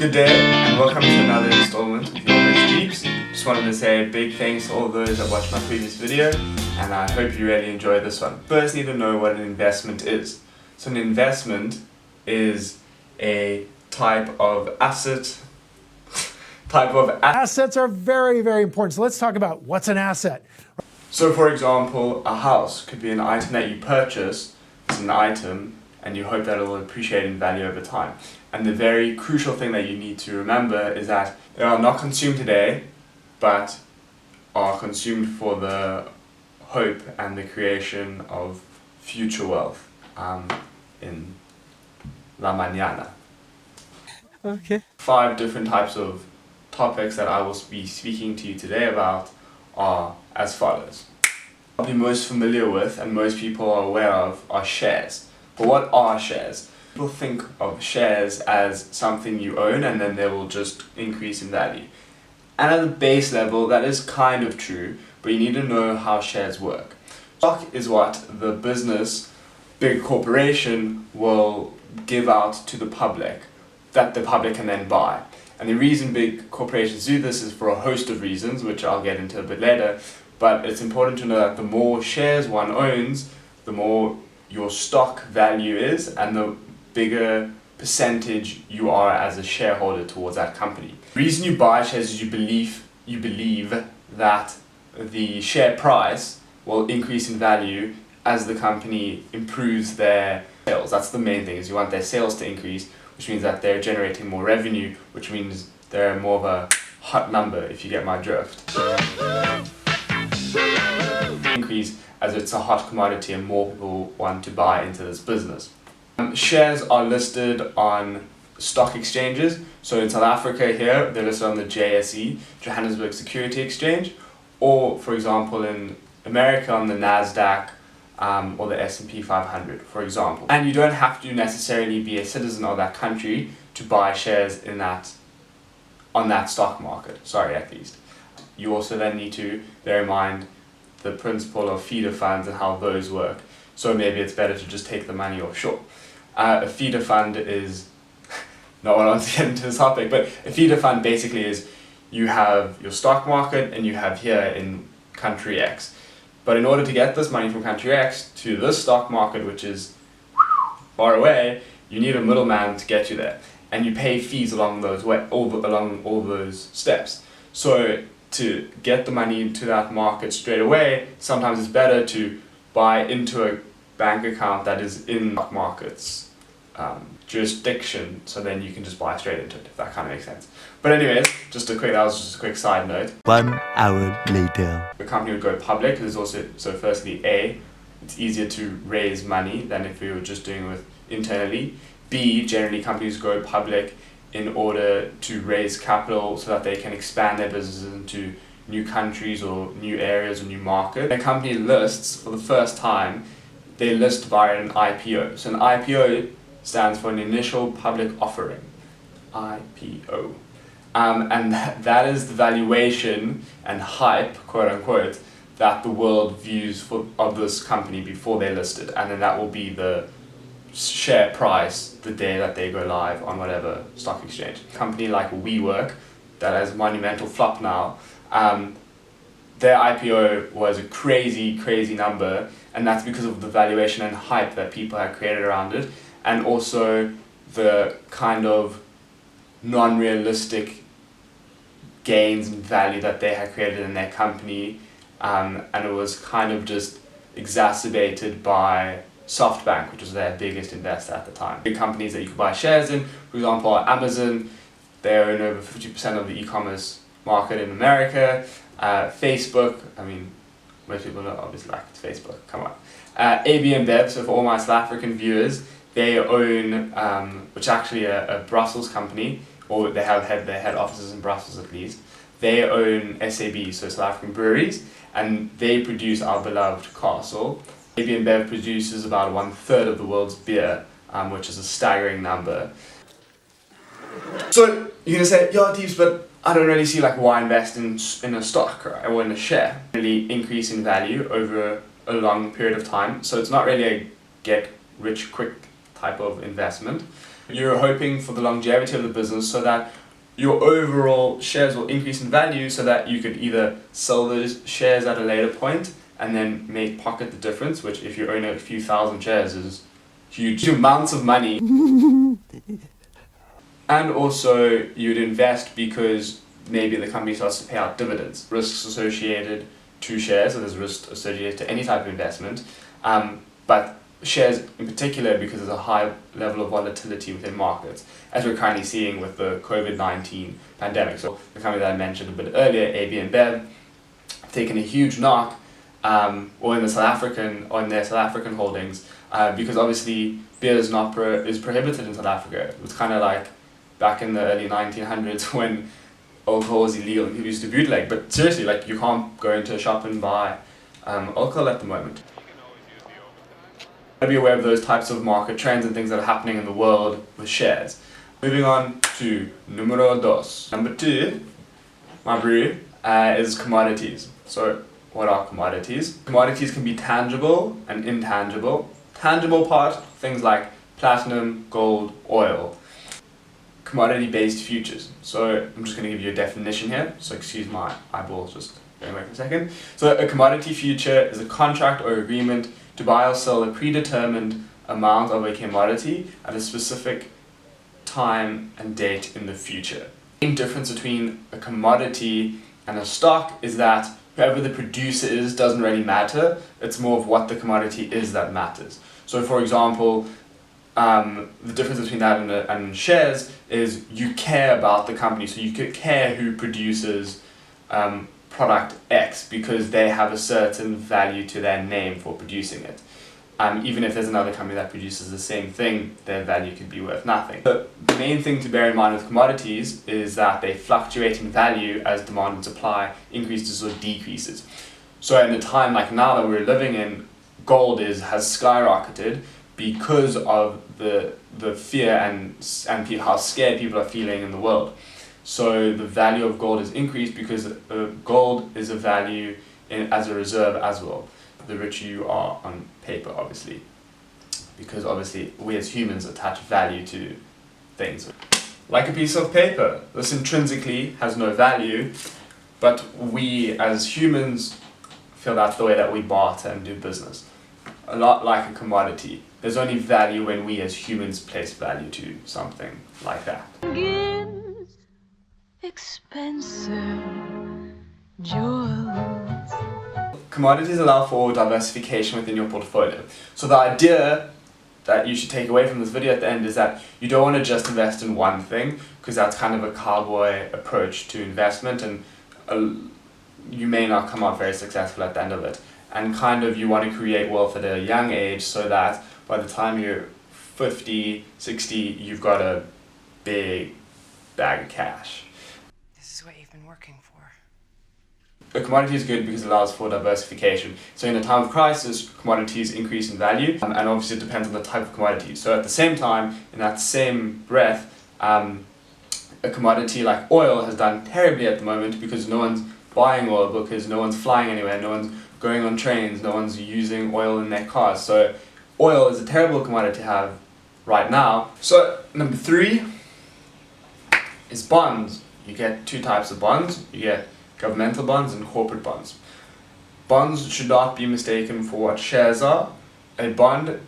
Good day and welcome to another installment of your host Jeeps. Just wanted to say a big thanks to all those that watched my previous video, and I hope you really enjoyed this one. First, need to know what an investment is. So an investment is a type of asset. Assets are very, very important. So let's talk about what's an asset. So for example, a house could be an item that you purchase. It's an item and you hope that it will appreciate in value over time. And the very crucial thing that you need to remember is that they are not consumed today, but are consumed for the hope and the creation of future wealth in La Mañana. Okay. 5 different types of topics that I will be speaking to you today about are as follows. Probably most familiar with and most people are aware of are shares. But what are shares? People think of shares as something you own and then they will just increase in value. And at the base level, that is kind of true, but you need to know how shares work. Stock is what the business, big corporation, will give out to the public, that the public can then buy. And the reason big corporations do this is for a host of reasons, which I'll get into a bit later, but it's important to know that the more shares one owns, the more your stock value is, and the bigger percentage you are as a shareholder towards that company. The reason you buy shares is you believe that the share price will increase in value as the company improves their sales. That's the main thing, is you want their sales to increase, which means that they're generating more revenue, which means they're more of a hot number, if you get my drift. Increase as it's a hot commodity and more people want to buy into this business. Shares are listed on stock exchanges. So in South Africa here, they're listed on the JSE, Johannesburg Security Exchange, or for example in America on the NASDAQ or the S&P 500, for example. And you don't have to necessarily be a citizen of that country to buy shares in on that stock market, at least. You also then need to bear in mind the principle of feeder funds and how those work. So maybe it's better to just take the money offshore. A feeder fund is, not what I want to get into this topic, but a feeder fund basically is you have your stock market and you have here in country X. But in order to get this money from country X to this stock market, which is far away, you need a middleman to get you there. And you pay fees along all those steps. So to get the money into that market straight away, sometimes it's better to buy into a bank account that is in stock market's jurisdiction, so then you can just buy straight into it, if that kind of makes sense. But anyways, that was just a quick side note. 1 hour later. The company would go public. There's also, so firstly, it's easier to raise money than if we were just doing it internally. B, generally companies go public in order to raise capital so that they can expand their businesses into new countries or new areas or new markets. When a company lists for the first time, they list via an IPO. So an IPO stands for an initial public offering. IPO. And that is the valuation and hype, quote unquote, that the world views of this company before they list it. And then that will be the share price the day that they go live on whatever stock exchange. A company like WeWork, that has a monumental flop now, their IPO was a crazy number, and that's because of the valuation and hype that people had created around it, and also the kind of non-realistic gains and value that they had created in their company, and it was kind of just exacerbated by SoftBank, which was their biggest investor at the time. Big companies that you could buy shares in, for example, Amazon, they own over 50% of the e-commerce market in America. Facebook, I mean, most people know obviously like it's Facebook, come on. AB InBev, so for all my South African viewers, they own, which is actually a Brussels company, or they have their head offices in Brussels at least. They own SAB, so South African breweries, and they produce our beloved Castle. AB InBev produces about 1/3 of the world's beer, which is a staggering number. So you're gonna say, yeah, Deeps, but I don't really see like why invest in a stock, right, or in a share. Really increase in value over a long period of time. So it's not really a get rich quick type of investment. You're hoping for the longevity of the business so that your overall shares will increase in value so that you could either sell those shares at a later point and then pocket the difference, which if you own a few thousand shares is huge amounts of money. And also you'd invest because maybe the company starts to pay out dividends. Risks associated to shares, so there's risk associated to any type of investment, but shares in particular because there's a high level of volatility within markets, as we're currently seeing with the COVID-19 pandemic. So the company that I mentioned a bit earlier, AB InBev, have taken a huge knock or in their South African holdings, because obviously beer is prohibited in South Africa. It was kind of like back in the early 1900s when alcohol was illegal and people used to bootleg. But seriously, like, you can't go into a shop and buy alcohol at the moment. Be aware of those types of market trends and things that are happening in the world with shares. Moving on to numero dos. Number 2, my brew, is commodities. So what are commodities? Commodities can be tangible and intangible. Tangible part, things like platinum, gold, oil. Commodity-based futures. So I'm just going to give you a definition here. So excuse my eyeballs just going away for a second. So a commodity future is a contract or agreement to buy or sell a predetermined amount of a commodity at a specific time and date in the future. The main difference between a commodity and a stock is that whoever the producer is doesn't really matter. It's more of what the commodity is that matters. So for example, the difference between that and shares is you care about the company. So you could care who produces product X because they have a certain value to their name for producing it. Even if there's another company that produces the same thing, their value could be worth nothing. The main thing to bear in mind with commodities is that they fluctuate in value as demand and supply increases or decreases. So in a time like now that we're living in, gold has skyrocketed because of the fear and how scared people are feeling in the world. So the value of gold is increased because gold is a value as a reserve as well. The richer you are on paper, obviously, because obviously we as humans attach value to things. Like a piece of paper, this intrinsically has no value, but we as humans feel that's the way that we barter and do business. A lot like a commodity. There's only value when we as humans place value to something like that. Expensive jewels. Commodities allow for diversification within your portfolio. So the idea that you should take away from this video at the end is that you don't want to just invest in one thing, because that's kind of a cowboy approach to investment, and you may not come out very successful at the end of it. And kind of you want to create wealth at a young age so that by the time you're 50, 60, you've got a big bag of cash. This is what you've been working for. A commodity is good because it allows for diversification. So in a time of crisis, commodities increase in value, and obviously it depends on the type of commodity. So at the same time, in that same breath, a commodity like oil has done terribly at the moment because no one's buying oil, because no one's flying anywhere, no one's going on trains, no one's using oil in their cars. So oil is a terrible commodity to have right now. So number 3 is bonds. You get 2 types of bonds. You get governmental bonds and corporate bonds. Bonds should not be mistaken for what shares are. A bond,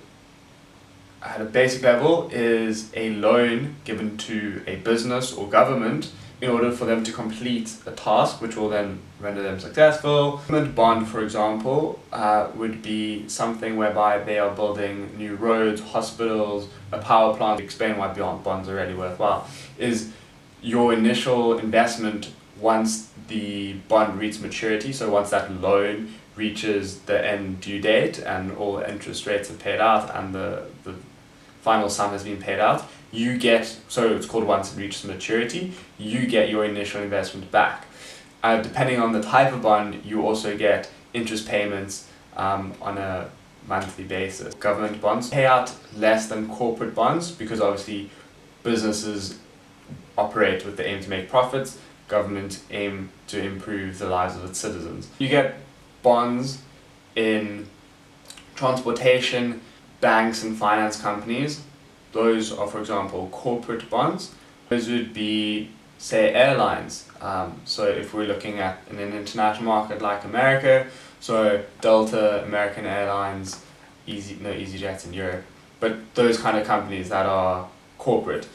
at a basic level, is a loan given to a business or government in order for them to complete a task, which will then render them successful. A government bond, for example, would be something whereby they are building new roads, hospitals, a power plant. To explain why bonds are really worthwhile is your initial investment once the bond reaches maturity. So once that loan reaches the end due date and all the interest rates are paid out and the final sum has been paid out, you get, so it's called once it reaches maturity, you get your initial investment back. Depending on the type of bond, you also get interest payments on a monthly basis. Government bonds pay out less than corporate bonds because obviously businesses operate with the aim to make profits, government aim to improve the lives of its citizens. You get bonds in transportation, banks and finance companies, Those are, for example, corporate bonds. Those would be, say, airlines. So if we're looking at in an international market like America, so Delta, American Airlines, EasyJet in Europe, but those kind of companies that are corporate.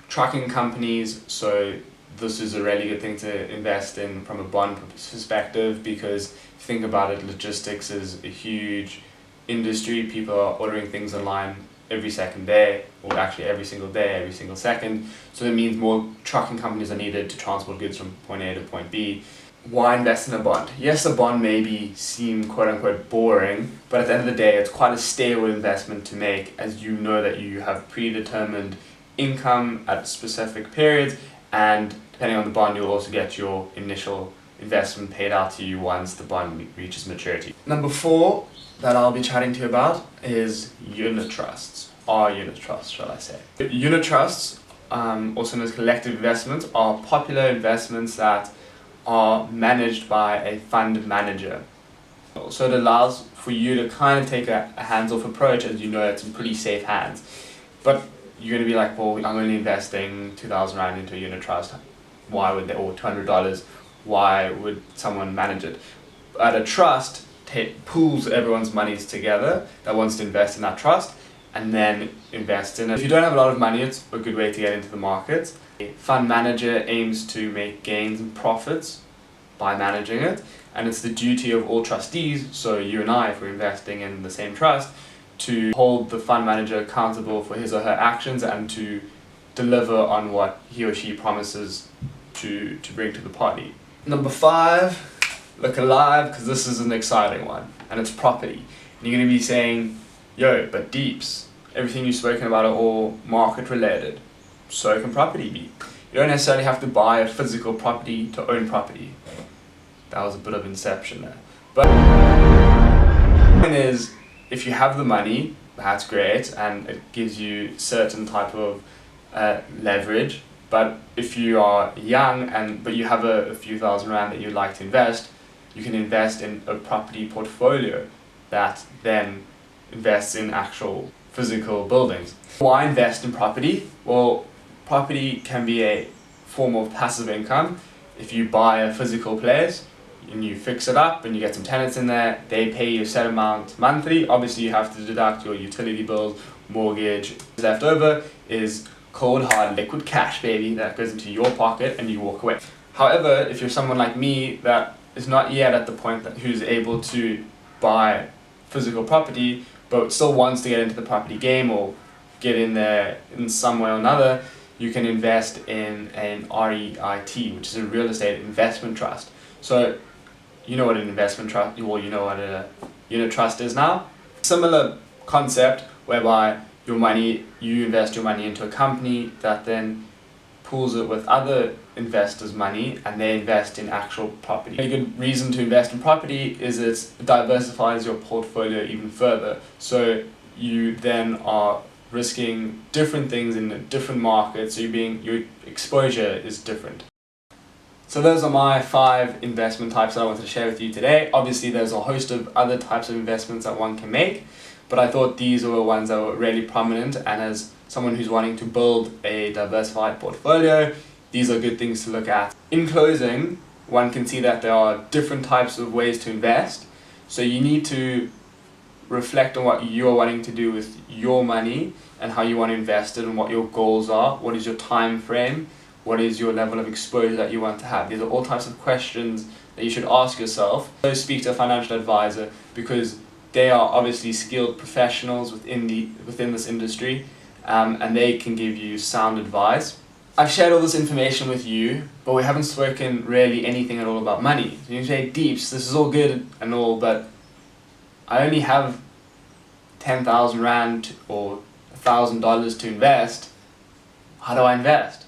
Trucking companies, so this is a really good thing to invest in from a bond perspective, because if you think about it, logistics is a huge industry. People are ordering things online every second day, or actually every single day, every single second. So that means more trucking companies are needed to transport goods from point A to point B. Why invest in a bond? Yes, a bond maybe seem quote unquote boring, but at the end of the day, it's quite a stable investment to make, as you know that you have predetermined income at specific periods, and depending on the bond, you'll also get your initial investment paid out to you once the bond reaches maturity. Number 4 that I'll be chatting to you about is unit trusts, or unit trusts, shall I say. Unit trusts, also known as collective investments, are popular investments that are managed by a fund manager. So it allows for you to kind of take a hands-off approach, as you know it's in pretty safe hands. But you're going to be like, well, I'm only investing 2,000 Rand into a unit trust. Why would they, or $200, why would someone manage it? At a trust, pools everyone's monies together that wants to invest in that trust, and then invest in it. If you don't have a lot of money, it's a good way to get into the market. A fund manager aims to make gains and profits by managing it, and it's the duty of all trustees, so you and I, if we're investing in the same trust, to hold the fund manager accountable for his or her actions and to deliver on what he or she promises to bring to the party. Number 5, look alive, because this is an exciting one, and it's property. And you're going to be saying, yo, but Deeps, everything you've spoken about are all market related. So can property be. You don't necessarily have to buy a physical property to own property. That was a bit of inception there. But the point is, if you have the money, that's great, and it gives you certain type of leverage. But if you are young but you have a few thousand Rand that you'd like to invest, you can invest in a property portfolio that then invests in actual physical buildings. Why invest in property? Well, property can be a form of passive income. If you buy a physical place and you fix it up and you get some tenants in there, they pay you a set amount monthly. Obviously you have to deduct your utility bills, mortgage. Left over is cold hard liquid cash, baby, that goes into your pocket and you walk away. However, if you're someone like me that is not yet at the point who's able to buy physical property but still wants to get into the property game or get in there in some way or another, you can invest in an REIT, which is a real estate investment trust. So you know what an investment trust, well, you know what a unit trust is now. Similar concept whereby you invest your money into a company that then pools it with other investors' money and they invest in actual property. A good reason to invest in property is it diversifies your portfolio even further. So you then are risking different things in different markets, so your exposure is different. So those are my 5 investment types that I wanted to share with you today. Obviously there's a host of other types of investments that one can make, but I thought these were ones that were really prominent, and as someone who's wanting to build a diversified portfolio, these are good things to look at. In closing, one can see that there are different types of ways to invest, so you need to reflect on what you're wanting to do with your money and how you want to invest it and what your goals are, what is your time frame, what is your level of exposure that you want to have. These are all types of questions that you should ask yourself. So speak to a financial advisor, because they are obviously skilled professionals within this industry, and they can give you sound advice. I've shared all this information with you, but we haven't spoken really anything at all about money. So you say, Deeps, this is all good and all, but I only have 10,000 Rand or $1,000 to invest. How do I invest?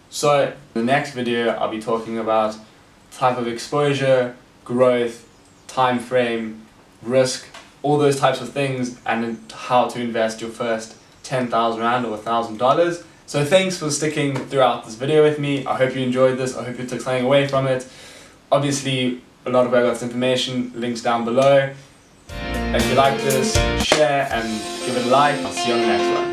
So in the next video, I'll be talking about type of exposure, growth, time frame, risk, all those types of things, and how to invest your first 10,000 Rand or $1,000. So thanks for sticking throughout this video with me. I hope you enjoyed this. I hope you took something away from it. Obviously, a lot of where I got this information, links down below. If you like this, share and give it a like. I'll see you on the next one.